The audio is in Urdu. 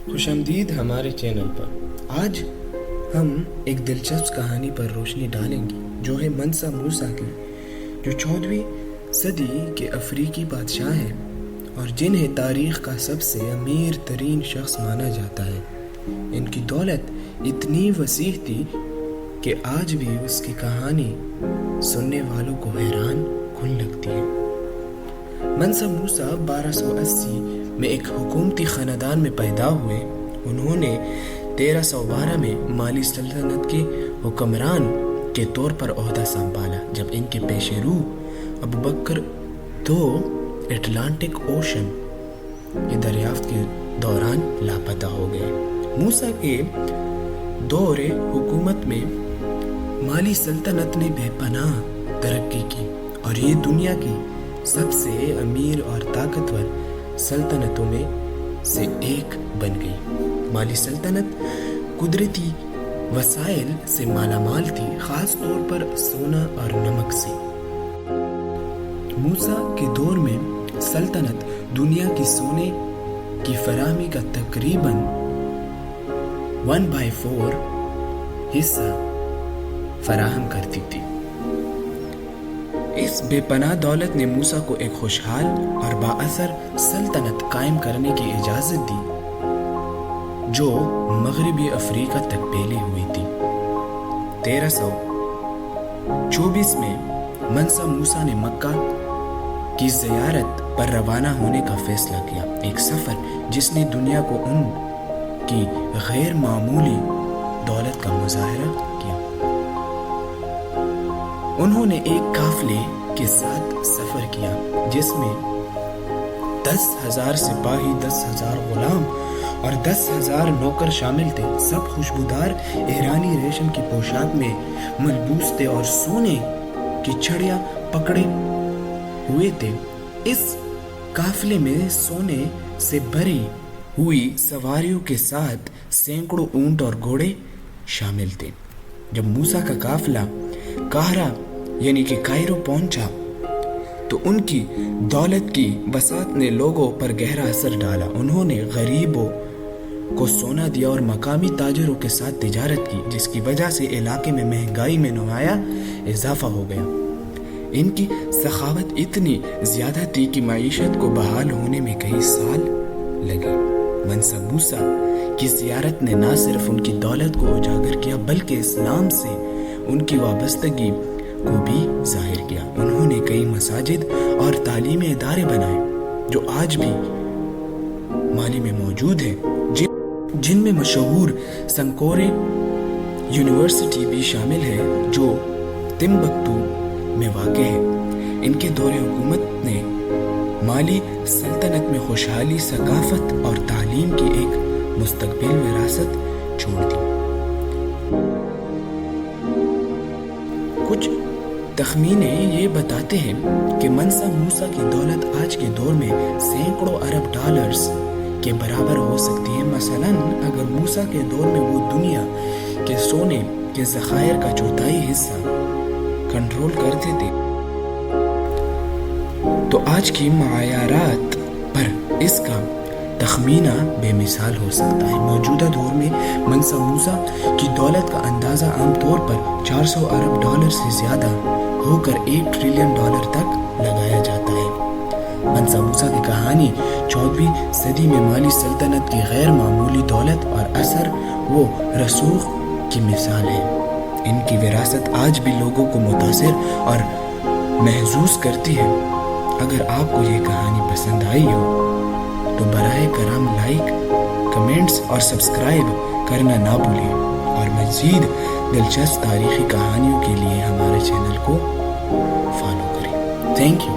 خوش آمدید ہمارے چینل پر۔ آج ہم ایک دلچسپ کہانی پر روشنی ڈالیں گے جو ہے منسا موسیٰ کی، جو 14ویں صدی کے افریقی بادشاہ ہیں اور جنہیں تاریخ کا سب سے امیر ترین شخص مانا جاتا ہے۔ ان کی دولت اتنی وسیع تھی کہ آج بھی اس کی کہانی سننے والوں کو حیران کن لگتی ہے۔ منسا موسیٰ 1280 میں ایک حکومتی خاندان میں پیدا ہوئے۔ انہوں نے 1312 میں مالی سلطنت کے حکمران کے طور پر عہدہ سنبھالا جب ان کے پیش رو ابوبکر اٹلانٹک اوشن کی دریافت کے دوران لاپتہ ہو گئے۔ موسیٰ کے دور حکومت میں مالی سلطنت نے بے پناہ ترقی کی اور یہ دنیا کی سب سے امیر اور طاقتور سلطنتوں میں سے ایک بن گئی۔ مالی سلطنت قدرتی وسائل سے مالا مال تھی، خاص طور پر سونا اور نمک سے۔ موسیٰ کے دور میں سلطنت دنیا کی سونے کی فراہمی کا تقریباً 1/4 حصہ فراہم کرتی تھی۔ اس بے پناہ دولت نے موسیٰ کو ایک خوشحال اور بااثر سلطنت قائم کرنے کی اجازت دی جو مغربی افریقہ تک پھیلی ہوئی تھی۔ 1324 میں منسا موسیٰ نے مکہ کی زیارت پر روانہ ہونے کا فیصلہ کیا، ایک سفر جس نے دنیا کو ان کی غیر معمولی دولت کا مظاہرہ کیا۔ انہوں نے ایک قافلے کے ساتھ سفر کیا جس میں 10,000 سپاہی، 10,000 غلام اور 10,000 نوکر شامل تھے۔ سب خوشبودار ایرانی ریشم کی پوشاک میں ملبوس تھے اور سونے کی چھڑیاں پکڑے ہوئے تھے۔ اس قافلے میں سونے سے بھری ہوئی سواریوں کے ساتھ سینکڑوں اونٹ اور گھوڑے شامل تھے۔ جب موسیٰ کا قافلہ قاہرہ یعنی کہ کائرو پہنچا تو ان کی دولت کی وسعت نے لوگوں پر گہرا اثر ڈالا۔ انہوں نے غریبوں کو سونا دیا اور مقامی تاجروں کے ساتھ تجارت کی، جس کی وجہ سے علاقے میں مہنگائی میں نمایاں اضافہ ہو گیا۔ ان کی سخاوت اتنی زیادہ تھی کہ معیشت کو بحال ہونے میں کئی سال لگے۔ منسا موسیٰ کی زیارت نے نہ صرف ان کی دولت کو اجاگر کیا بلکہ اسلام سے ان کی وابستگی کو بھی ظاہر کیا۔ انہوں نے کئی مساجد اور تعلیمی ادارے بنائے جو آج بھی مالی میں موجود ہیں، جن میں مشہور سنکورے یونیورسٹی بھی شامل ہے جو تمبکتو میں واقع ہے۔ ان کے دور حکومت نے مالی سلطنت میں خوشحالی، ثقافت اور تعلیم کی ایک مستقبل وراثت چھوڑ دی۔ کچھ تخمینے یہ بتاتے ہیں کہ منسا موسیٰ کی دولت آج کے دور میں سینکڑوں ارب ڈالرز کے برابر ہو سکتی ہے۔ مثلاً اگر موسیٰ کے دور میں وہ دنیا کے سونے کے ذخائر کا 1/4 حصہ کنٹرول کرتے تھے تو آج کی معیارات پر اس کا تخمینہ بے مثال ہو سکتا ہے۔ موجودہ دور میں منسا موسیٰ کی دولت کا اندازہ عام طور پر 400 ارب ڈالر سے زیادہ ہو کر 1 ٹریلین ڈالر تک لگایا جاتا ہے۔ منسا موسیٰ کی کہانی 14ویں صدی میں مالی سلطنت کی غیر معمولی دولت اور اثر و رسوخ کی مثال ہے۔ ان کی وراثت آج بھی لوگوں کو متاثر اور محظوظ کرتی ہے۔ اگر آپ کو یہ کہانی پسند آئی ہو تو براہ کرم لائک، کمنٹس اور سبسکرائب کرنا نہ بھولیں اور مزید دلچسپ تاریخی کہانیوں کے لیے ہمارے چینل کو فالو کریں۔ Thank you.